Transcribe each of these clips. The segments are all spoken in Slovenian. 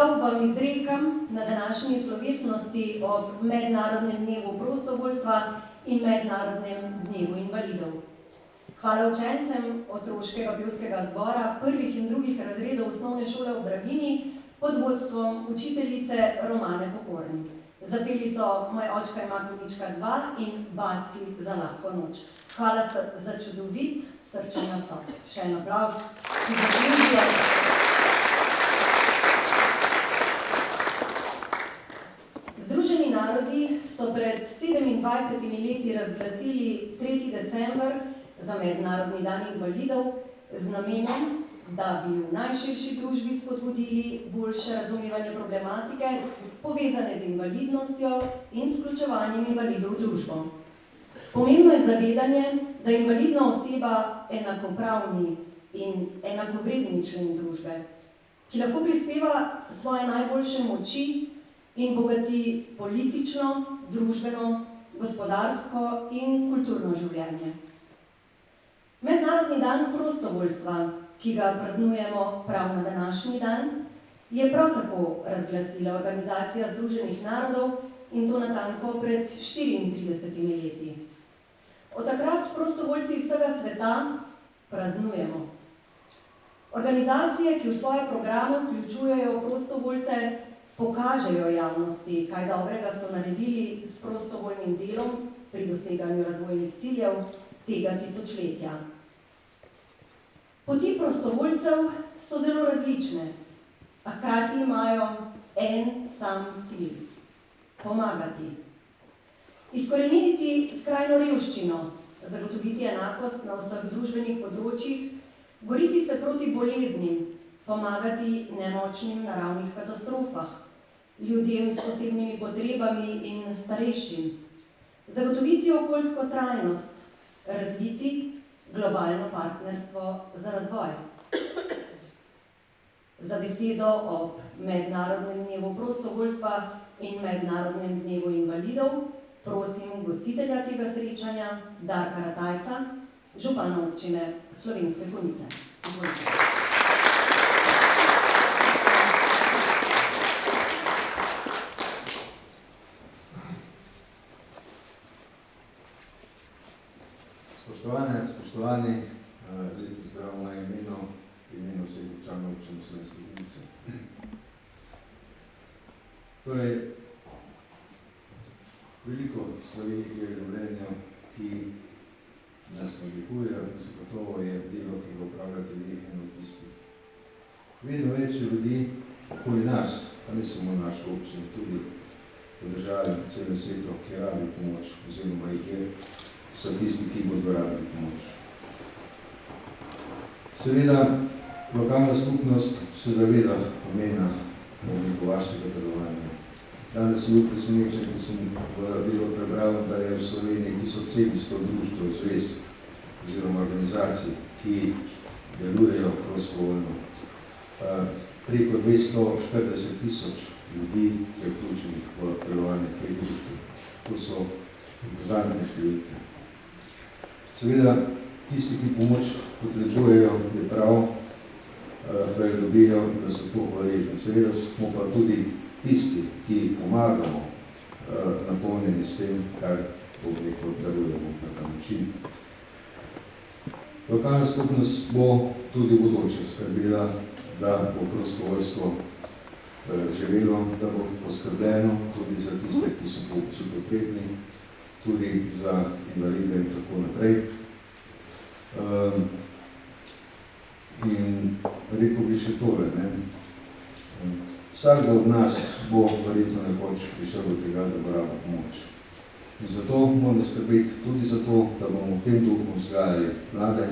Naslov vam izrekam na današnji slovesnosti ob Mednarodnem dnevu prostovoljstva in Mednarodnem dnevu invalidov. Hvala učencem otroškega pevskega zbora prvih in drugih razredov osnovne šole v Dragini pod vodstvom učiteljice Romane Pokorni. Zapeli so Moj očka ima konjička 2 in Backi za lahko noč. Hvala za čudovit srčen nastop. Še en aplavz. Združeni narodi so pred 27 leti razglasili 3. december za Mednarodni dan invalidov z namenom, da bi v najširši družbi spodbudili boljše razumevanje problematike, povezane z invalidnostjo in z vključevanjem invalidov v družbo. Pomembno je zavedanje, da je invalidna oseba enakopravni in enakovredni člen družbe, ki lahko prispeva svoje najboljše moči in bogati politično, družbeno, gospodarsko in kulturno življenje. Mednarodni dan prostovoljstva, ki ga praznujemo prav na današnji dan, je prav tako razglasila Organizacija Združenih narodov in to natanko pred 34 leti. Od takrat prostovoljci vsega sveta praznujemo. Organizacije, ki v svoje programe vključujejo prostovoljce, pokažejo javnosti, kaj dobrega so naredili s prostovoljnim delom pri doseganju razvojnih ciljev tega tisočletja. Poti prostovoljcev so zelo različne, a hkrati imajo en sam cilj – pomagati. Izkoreniniti skrajno revščino, zagotoviti enakost na vseh družbenih področjih, boriti se proti boleznim, pomagati nemočnim naravnih katastrofah, ljudem s posebnimi potrebami in starejšim, zagotoviti okoljsko trajnost, razviti globalno partnerstvo za razvoj. Za besedo ob Mednarodnem dnevu prostovoljstva in Mednarodnem dnevu invalidov prosim gostitelja tega srečanja, Darka Ratajca, župana občine Slovenske Konjice. Spoštovani, lep pozdrav v moje imenu vseh občanov občine Slovenske Konjice. Torej, veliko stvari je v življenju, ki nas navdihujejo, in zagotovo je delo, ki ga opravljate vi in tisti. Vedno več ljudi okoli nas, pa ne samo v naši občini, tudi v državi, v celem svetu, ki rabi pomoč, oziroma jih je, so tisti, ki bodo rabili pomoč. Seveda, lokalna skupnost se zaveda pomena vašega delovanja. Danes sem bil presenečen, ko sem v delu prebral, da je v Sloveniji 1700 društv, zvez oziroma organizacij, ki delujejo prostovoljno. Preko 240,000 ljudi je vključenih v delovanje teh društv. To so impozantne številke. Seveda, tisti, ki pomoč potrebujejo, je prav, da jo dobijo in da so to hvaležni. Seveda smo pa tudi tisti, ki pomagamo napolnjeni s tem, kar darujemo na ta način. Lokalna skupnost bo tudi v bodoče skrbela, da bo prostovoljstvo živelo, da bo poskrbljeno tudi za tiste, ki so potrebni, tudi za invalide in tako naprej. In rekel bi še tole, vsak od nas bo verjetno nekoč prišel do tega, da bo rabo pomoč. In zato moramo skrbeti tudi za to, da bomo v tem duhu vzgajali mlade,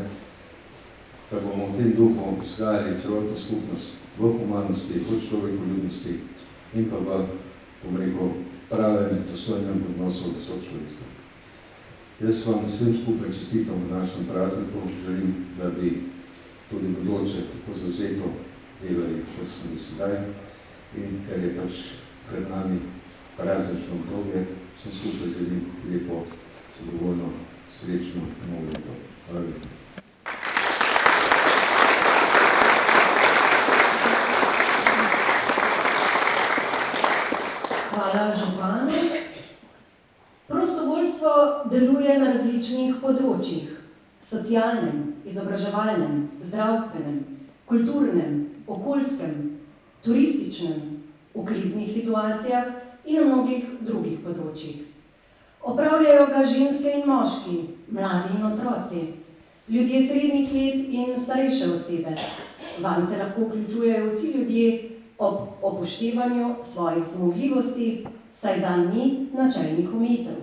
da bomo v tem duhu vzgajali celotno skupnost v humanosti, v človekoljubnosti in pa v, bom rekel, pravem dostojnem odnosu do sočloveka. Jaz vam vsem skupaj čestitam v našem prazniku, želim, da bi tudi bodoče tako zavzeto delali, kot sem sedaj, in ker je pač pred nami praznično obdobje, vsem skupaj želim lepo, zadovoljno, srečno novo leto. Hvala lepo. področjih, socialnem, izobraževalnem, zdravstvenem, kulturnem, okoljskem, turističnem, v kriznih situacijah in na mnogih drugih področjih. Opravljajo ga ženske in moški, mladi in otroci, ljudje srednjih let in starejše osebe. Vanj se lahko vključujejo vsi ljudje ob upoštevanju svojih zmogljivosti, saj zanj ni načelnih omejitev.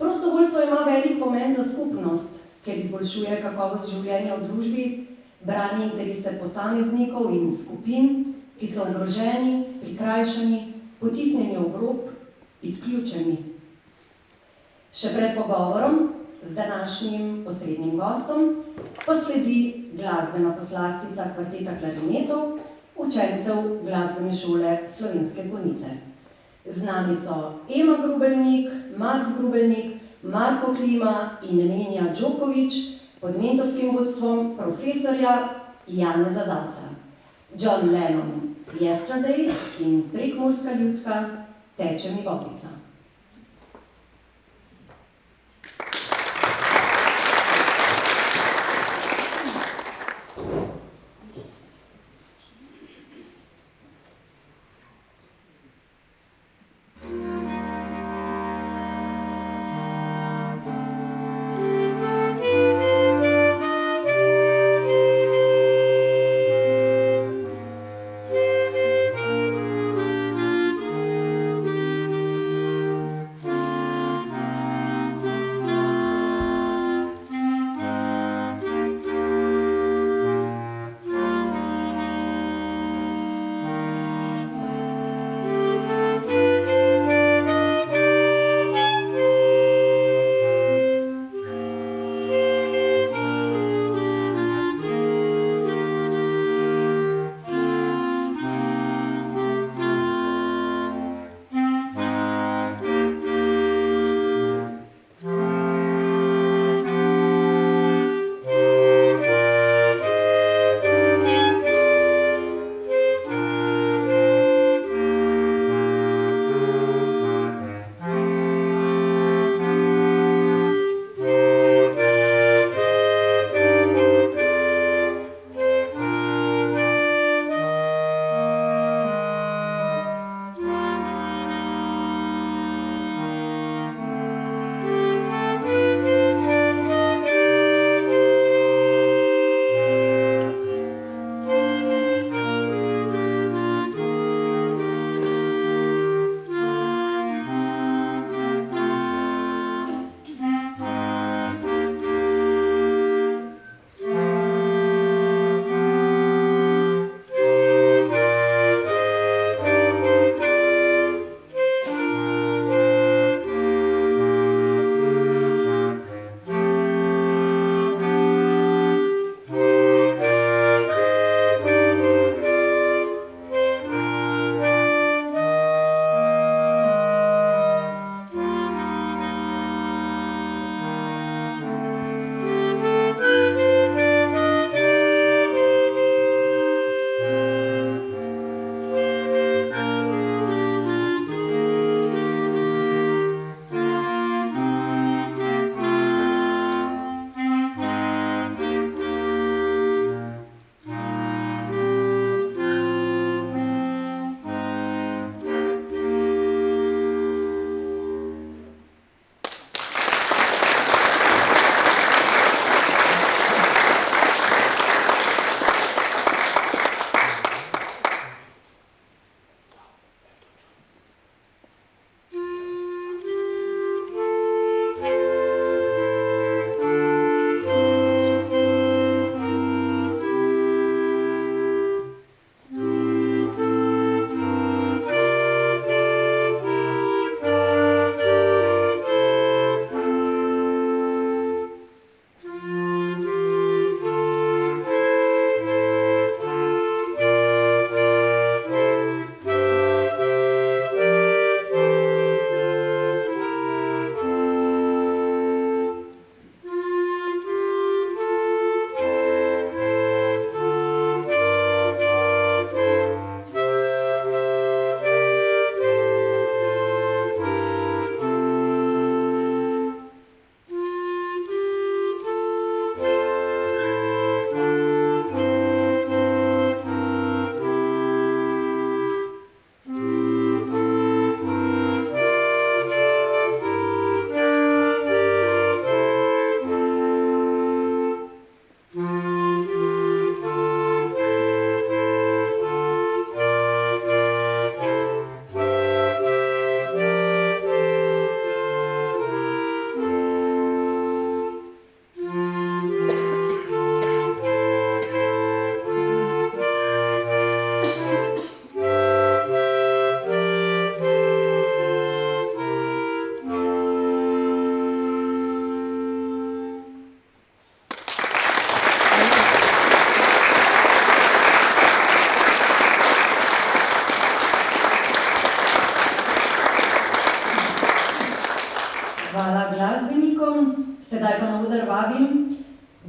Prostovoljstvo ima velik pomen za skupnost, ker izboljšuje kakovost življenja v družbi, brani interese posameznikov in skupin, ki so ogroženi, prikrajšani, potisnjeni ob rob, izključeni. Še pred pogovorom z današnjim osrednjim gostom pa sledi glasbena poslastica kvarteta klarinetov, učencev glasbene šole Slovenske Konjice. Z nami so Ema Grubelnik, Max Grubelnik, Marko Klima in Nenja Džokovič pod mentorskim vodstvom profesorja Janeza Zavca. John Lennon, Yesterday in Prekmurska ljudska Teče mi vodica.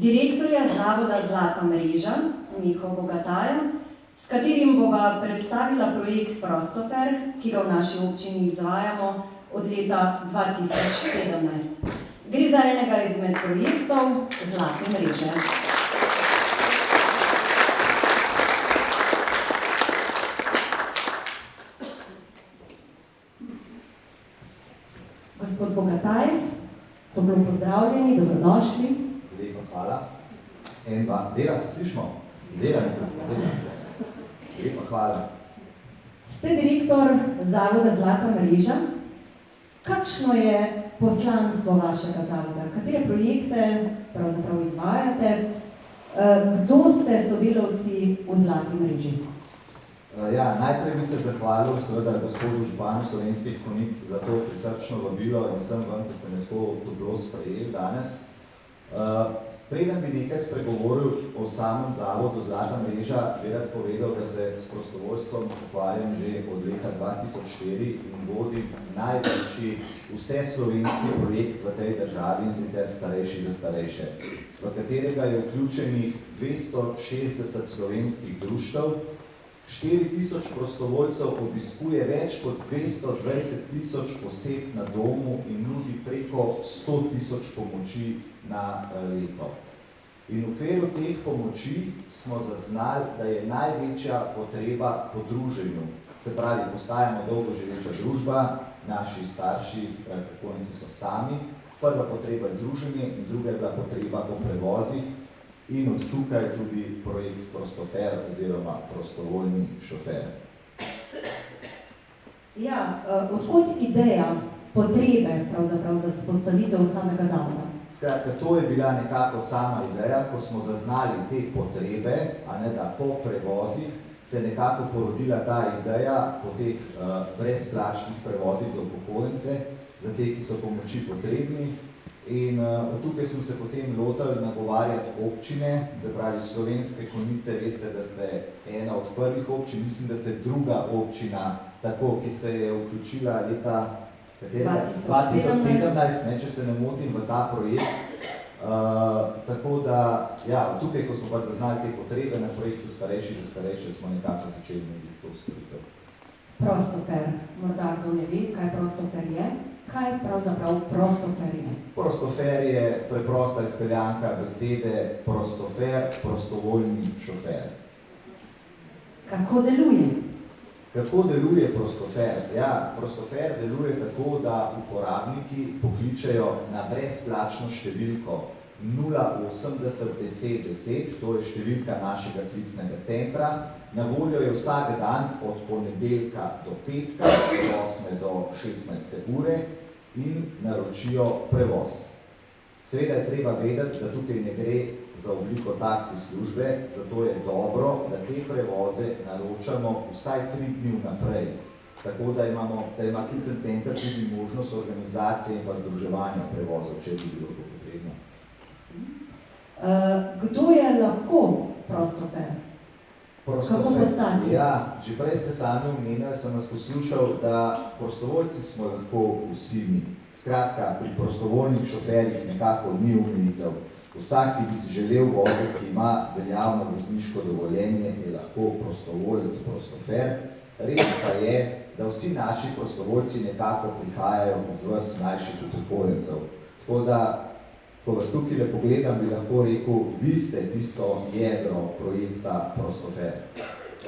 direktorja Zavoda Zlata mreža, Miho Bogataja, s katerim bova predstavila projekt Prostofer, ki ga v naši občini izvajamo od leta 2017. Gre za enega izmed projektov Zlate mreže. Gospod Bogataj, toplo pozdravljeni, dobrodošli. Lepo hvala. En, dva, dela, se slišimo? Dela, Lepo hvala. Ste direktor Zavoda Zlata mreža. Kakšno je poslanstvo vašega zavoda? Katere projekte pravzaprav izvajate? Kdo ste sodelavci v Zlati mreži? Ja, najprej bi se zahvalil seveda gospodu županu Slovenskih Konjic za to prisrčno vabilo in vsem vam, ki ste me tako toplo sprejeli danes. Preden bi nekaj spregovoril o samem zavodu Zlata mreža, bi rad povedal, da se s prostovoljstvom ukvarjam že od leta 2004 in vodim največji vseslovenski projekt v tej državi, in sicer Starejši za starejše, v katerega je vključenih 260 slovenskih društev, 4000 prostovoljcev obiskuje več kot 220 000 oseb na domu in nudi preko 100 000 pomoči na leto. In v okviru teh pomoči smo zaznali, da je največja potreba po druženju. Se pravi, postajamo dolgoživeča družba, naši starši, pokojnici so sami, prva potreba je druženje in druga je bila potreba po prevozih. In od tukaj tudi projekt Prostofer oziroma prostovoljni šofer. Ja, odkot ideja potrebe pravzaprav za vzpostavitev samega zavoda? Skratka, to je bila nekako sama ideja, ko smo zaznali te potrebe, a ne da po prevozih se nekako porodila ta ideja po teh brezplačnih prevozih za upokojence, za te, ki so pomoči potrebni. In tukaj smo se potem lotili nagovarjati občine, zapravi Slovenske Konjice, veste, da ste ena od prvih občin, mislim, da ste druga občina, tako, ki se je vključila leta 2017, ne, če se ne motim, v ta projekt. Tako da, ja, tukaj, ko smo pa zaznali te potrebe na projektu Starejši za starejše, smo nekako začeli narediti to storitev. Prostofer, morda kdo ne ve, kaj Prostofer je? Kaj pravzaprav Prostofer je? Prostofer je preprosta izpeljanka besede prostofer, prostovoljni šofer. Kako deluje? Kako deluje Prostofer? Ja, Prostofer deluje tako, da uporabniki pokličejo na brezplačno številko 080 10 10, to je številka našega klicnega centra. Na voljo je vsak dan od ponedeljka do petka, od 8 do 16 ure in naročijo prevoz. Seveda je treba vedeti, da tukaj ne gre za obliko taksi službe, zato je dobro, da te prevoze naročamo vsaj 3 dni vnaprej. Tako da ima klicen center tudi možnost organizacije in pa združevanja prevozov, če bi bilo to potrebno. Kdo je lahko Prostofer? Kako postati? Ja, že prej ste sami omenili, sem vas poslušal, da prostovoljci smo lahko vsi mi. Skratka, pri prostovoljnih šoferjih nekako ni omejitev. Vsak, ki bi si želel voziti, ki ima veljavno vozniško dovoljenje, je lahko prostovoljec, prostofer. Res pa je, da vsi naši prostovoljci nekako prihajajo iz vrst mlajših upokojencev. Tako da, ko vas tukaj pogledam, bi lahko rekel, vi ste tisto jedro projekta Prostofer.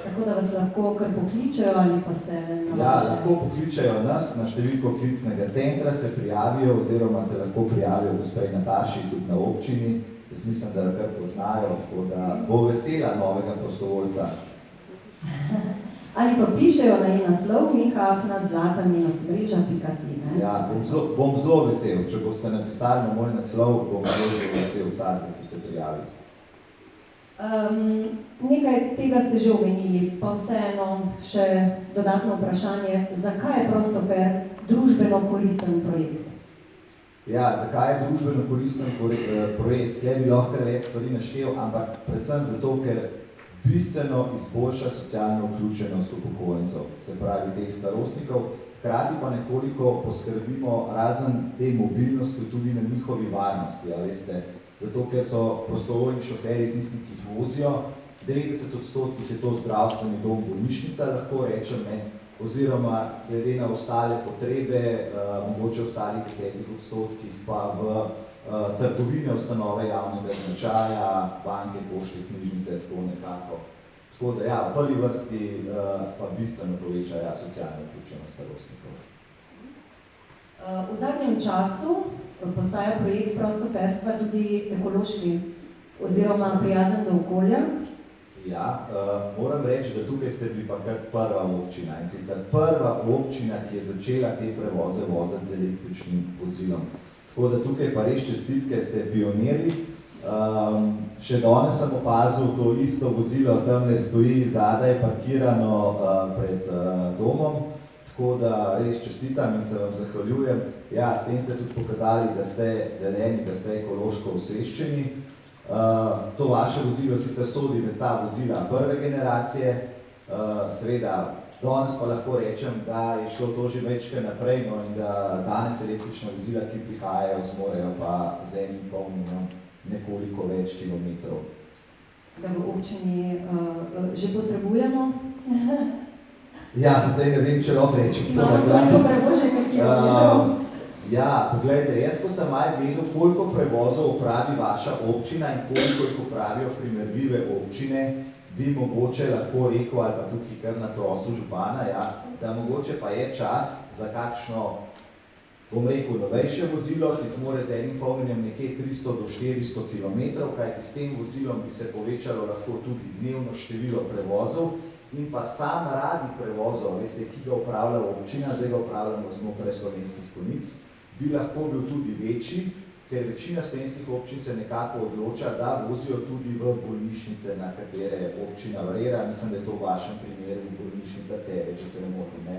Tako da vas lahko kar pokličajo ali pa se na Ja, lahko pokličajo nas na številko klicnega centra, se prijavijo oziroma se lahko prijavijo gospej Nataši tudi na občini. Jaz mislim, da jo kar poznajo, tako da bo vesela novega prostovoljca. Ali pa pišejo na naslov miha@zlata-mreža.si. Ja, bom zelo vesel. Če boste napisali na moj naslov, bom zelo vesel vsakega, ki se prijavi. Nekaj tega ste že omenili, pa vseeno še dodatno vprašanje, zakaj je Prostofer družbeno koristen projekt? Ja, zakaj je družbeno koristen projekt? Tle bi lahko več stvari naštel, ampak predvsem zato, ker bistveno izboljša socialno vključenost upokojencev, se pravi teh starostnikov, hkrati pa nekoliko poskrbimo razen te mobilnosti tudi na njihovi varnosti. Ja, veste, zato ker so prostovoljni šoferji tisti, ki jih vozijo, 90% je to zdravstveni dom, bolnišnica, lahko rečem, ne, oziroma glede na ostale potrebe, mogoče ostalih 10% pa v trgovine, ustanove javnega značaja, banke, pošte, knjižnice, tako nekako. Tako da ja, v prvi vrsti pa bistveno poveča socialno vključenost starostnikov. V zadnjem času postaja projekt prostoperstva tudi ekološki oziroma prijazen do okolja. Ja, moram reči, da tukaj ste bili pa kar prva občina in sicer prva občina, ki je začela te prevoze voziti z električnim vozilom. Tako da tukaj pa res čestitke, ste pionirji. Še danes sem opazil to isto vozilo, tamle stoji zadaj parkirano pred domom, tako da res čestitam in se vam zahvaljujem. Ja, s tem ste tudi pokazali, da ste zeleni, da ste ekološko osveščeni. To vaše vozilo sicer sodi med ta vozila prve generacije, seveda danes pa lahko rečem, da je šlo to že večkrat naprej, no, in da danes električna vozila, ki prihajajo, zmorejo pa z enim polnim nekoliko več kilometrov. Da v občini že potrebujemo? Ja, zdaj ne vem, če lahko rečem. Imamo toliko prevoženih kilometrov. Ja, pogledajte, jaz ko sem malo vedel, koliko prevozov opravi vaša občina in koliko jih opravijo primerljive občine, bi mogoče lahko rekel, ali pa tukaj kar naprosil župana, ja, da mogoče pa je čas za kakšno, bom rekel, novejše vozilo, ki zmore z enim polnjenjem nekje 300 do 400 km, kajti s tem vozilom bi se povečalo lahko tudi dnevno število prevozov in pa sam radi prevozov, veste, ki ga upravlja občina, zdaj ga upravljamo znotraj Slovenskih Konjic, bi lahko bil tudi večji, ker večina slovenskih občin se nekako odloča, da vozijo tudi v bolnišnice, na katere občina varira. Mislim, da je to v vašem primeru bolnišnica Celje, če se ne motim, ne.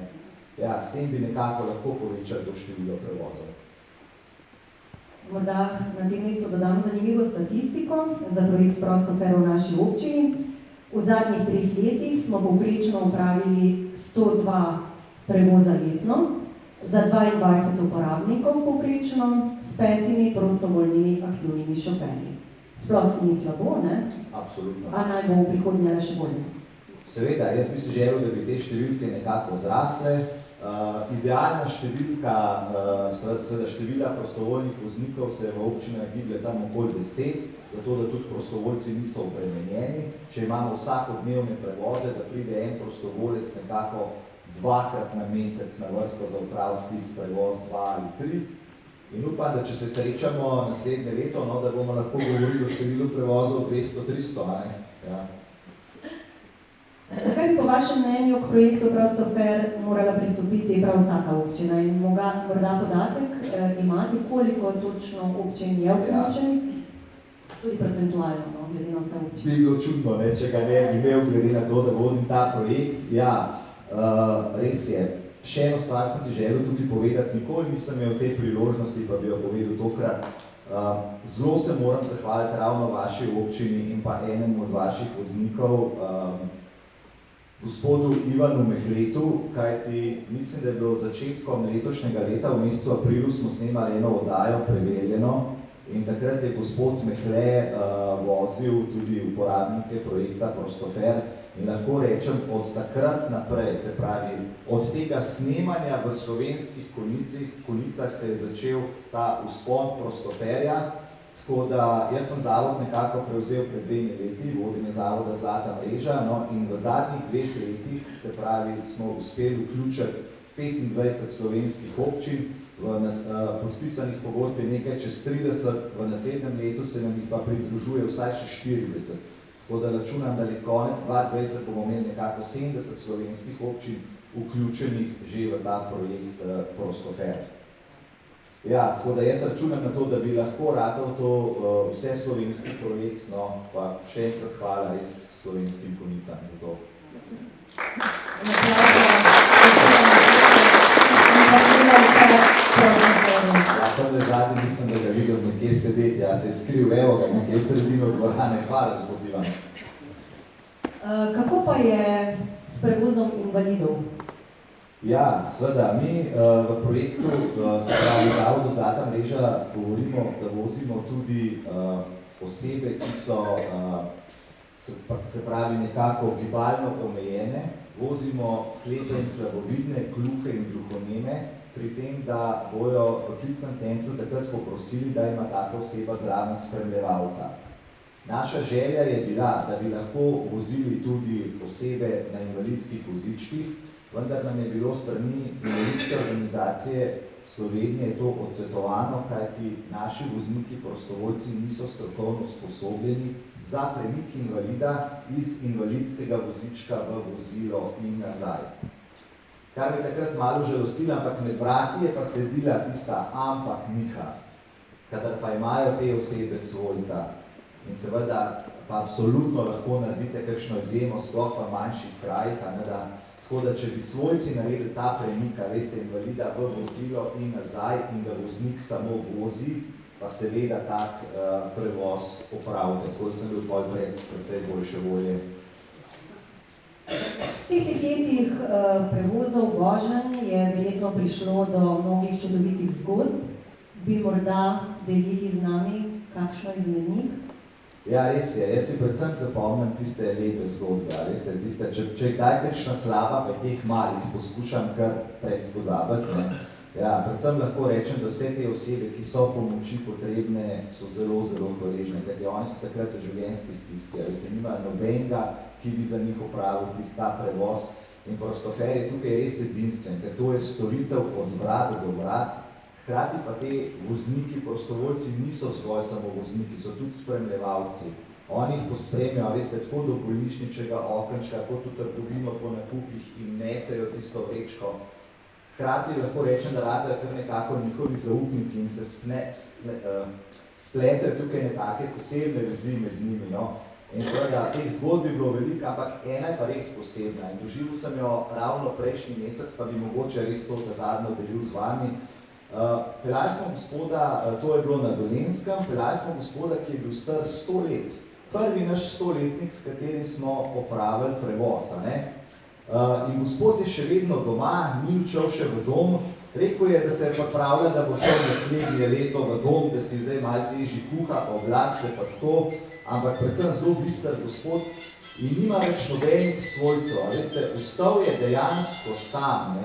Ja, s tem bi nekako lahko povečali to število prevozov. Morda na tem mestu dodam zanimivo statistiko za projekt Prostofer v naši občini. V zadnjih 3 letih smo povprečno opravili 102 prevoza letno, za 22 uporabnikov povprečno, s 5 prostovoljnimi aktivnimi šoferji. Sploh si ni slabo, ne? Absolutno. A naj bo v prihodnje le še bolje? Seveda, jaz bi si želel, da bi te številke nekako zrasle. Idealna številka, seveda števila prostovoljnih voznikov se v občinah giblje tam okoli 10, zato da tudi prostovoljci niso obremenjeni. Če imamo vsakodnevne prevoze, da pride en prostovoljec nekako 2-krat na mesec na vrsto za opraviti tisti prevoz 2 ali 3. In upam, da če se srečamo naslednje leto, no, da bomo lahko govorili o številu prevozov 200-300, ne? Ja. Zakaj bi po vašem mnenju k projektu Prostofer morala pristopiti prav vsaka občina? In morda podatek imati, koliko točno občin je vključenih? Tudi procentualno, no, glede na vse občine. Bi bilo čudno, ne, če ga ne bi imel glede na to, da vodim ta projekt. Ja, res je. Še eno stvar sem si želel tukaj povedati, nikoli nisem imel te priložnosti, pa bi jo povedal tokrat. Zelo se moram zahvaliti ravno vaši občini in pa enemu od vaših voznikov, gospodu Ivanu Mehletu, kajti mislim, da je bilo začetkom letošnjega leta, v mesecu aprilu smo snemali eno oddajo Preverjeno in takrat je gospod Mehle vozil tudi uporabnike projekta Prostofer in lahko rečem, od takrat naprej, se pravi, od tega snemanja v Slovenskih Konjicah se je začel ta vzpon Prostoferja, tako da jaz sem zavod nekako prevzel pred 2 leti, vodim je zavoda Zlata mreža, no, in v zadnjih 2 letih, se pravi, smo uspeli vključiti 25 slovenskih občin, v podpisanih pogodb je nekaj čez 30, v naslednjem letu se nam jih pa pridružuje vsaj še 40. Tako da računam, da konec 2020 bomo imeli nekako 70 slovenskih občin vključenih že v ta projekt Prostofer. Ja, tako da jaz računam na to, da bi lahko ratal to vse slovenski projekt, no, pa še enkrat hvala res Slovenskim Konjicam za to. Ja, tam zadnji mislim, da ga videl nekje sedeti, ja, se je skril, evo ga, nekje sredino dvorane. Hvala, gospod Ivan. Kako pa je s prevozom invalidov? Ja, seveda, mi v projektu, se pravi Zavodu Zlata mreža, govorimo, da vozimo tudi osebe, ki so, se pravi, nekako gibalno omejene, vozimo slepe in slabovidne, gluhe in gluhoneme, pri tem, da bojo v klicnem centru takrat poprosili, da ima taka oseba zraven spremljevalca. Naša želja je bila, da bi lahko vozili tudi osebe na invalidskih vozičkih, vendar nam je bilo strani invalidske organizacije Slovenije to odsvetovano, kajti naši vozniki prostovoljci niso strokovno sposobljeni za premik invalida iz invalidskega vozička v vozilo in nazaj. Kar me takrat malo žalostilo, ampak med vrati je pa sledila tista ampak Miha, kadar pa imajo te osebe svojca. In seveda pa absolutno lahko naredite kakšno izjemo, sploh v manjših krajih, tako da če bi svojci naredili ta premik, veste, invalida v vozilo in nazaj in da voznik samo vozi, pa seveda tak prevoz opravite. Tako da sem bil pol precej boljše volje. V vseh teh letih prevozov voženj je verjetno prišlo do mnogih čudovitih zgodb. Bi morda delili z nami kakšno izmed njih? Ja, res je. Jaz si predvsem zapomnim tiste lepe zgodbe. Tiste, če je kdaj kakšna slaba, pa teh malih poskušam kar predspozabiti. Ja, predvsem lahko rečem, da vse te osebe, ki so pomoči potrebne, so zelo, zelo hvaležne, kajti oni so takrat v življenjski stiski. Nimajo nobenega, ki bi za njih opravil ta prevoz. In Prostofer je tukaj res edinstven, ker to je storitev od vrat do vrat. Hkrati pa te vozniki, prostovoljci niso zgolj samo vozniki, so tudi spremljevalci. Oni jih pospremijo, veste, tako do bolnišničnega okenčka, kot v trgovino po nakupih in nesejo tisto vrečko. Hkrati lahko rečem, da radajo kar nekako njihovi zaupniki in se spletajo tukaj nekake posebne vezi med njimi. In seveda, teh zgodb bi bilo veliko, ampak ena je pa res posebna. In doživel sem jo ravno prejšnji mesec, pa bi mogoče res to zadnjo delil z vami. Peljali smo gospoda, to je bilo na Dolenjskem, peljali smo gospoda, ki je bil star 100 let. Prvi naš 100-letnik, s katerim smo opravili prevoz. In gospod je še vedno doma, ni odšel še v dom. Rekel je, da se je pripravlja, da bo šel naslednje leto v dom, da si zdaj malo težji kuha, pa oblač se pa tako, ampak predvsem zelo bister gospod in nima več nobenih svojcev. Veste, ostal je dejansko sam,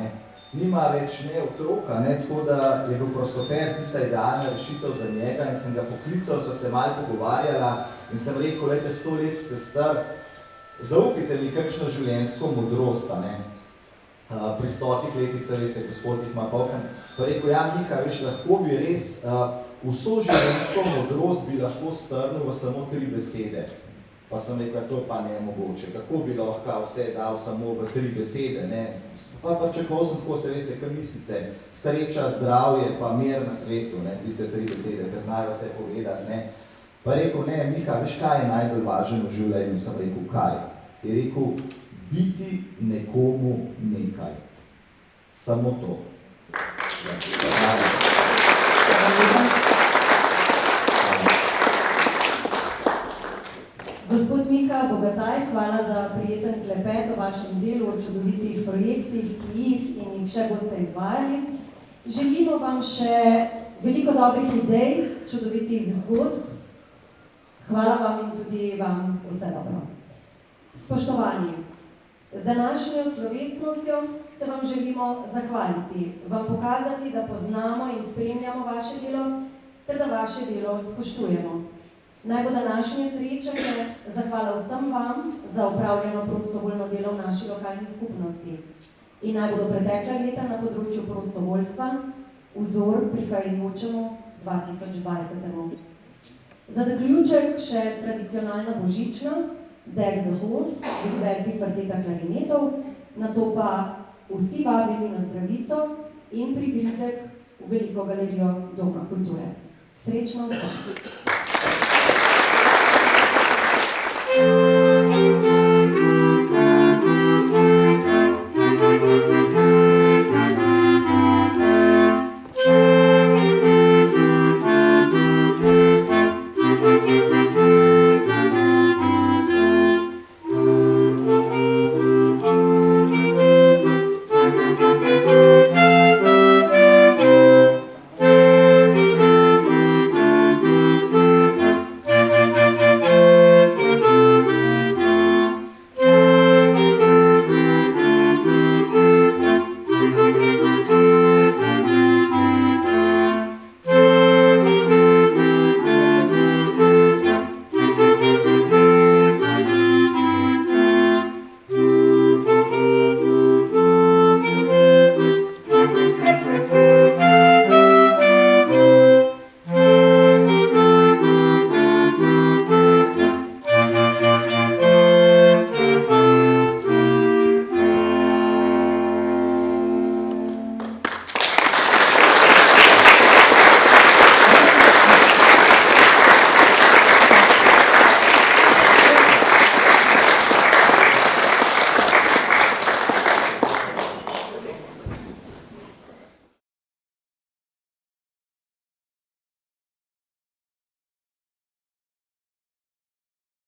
nima več otroka, tako da je bil Prostofer tista idealna rešitev za njega in sem ga poklical, so se malo pogovarjala in sem rekel, lejte, 100 let ste star, zaupite mi kakšno življenjsko modrost. Pri 100 letih se veste, gospod jih ima polkan, pa rekel, ja, Miha, veš, lahko bi res, vso življenjsko modrost bi lahko strnil v samo 3 besede. Pa sem rekel, to pa ne je mogoče, kako bi lahko vse dal samo v 3 besede, Pa čakal sem tako, se veste, kar mislice, sreča, zdravje, pa mir na svetu, tiste 3 besede, ki znajo vse povedati, Pa rekel, Miha, veš, kaj je najbolj važno v življenju? Sem rekel, kaj? Je rekel, biti nekomu nekaj. Samo to. Gospod Miha Bogataj, hvala za prijeten klepet o vašem delu, o čudovitih projektih, ki jih in jih še boste izvajali. Želimo vam še veliko dobrih idej, čudovitih zgodb. Hvala vam in tudi vam vse dobro. Spoštovani, z današnjo slovesnostjo se vam želimo zahvaliti, vam pokazati, da poznamo in spremljamo vaše delo, ter da vaše delo spoštujemo. Naj bo današnje srečanje zahvala vsem vam za opravljeno prostovoljno delo v naši lokalni skupnosti. In naj bodo pretekla leta na področju prostovoljstva vzor prihajajočemu 2020. Za zaključek še tradicionalna božična, Deck the Halls, v izvedbi kvarteta klarinetov, nato pa vsi vabljeni na zdravico in prigrizek v veliko galerijo Doma kulture. Srečno vsem!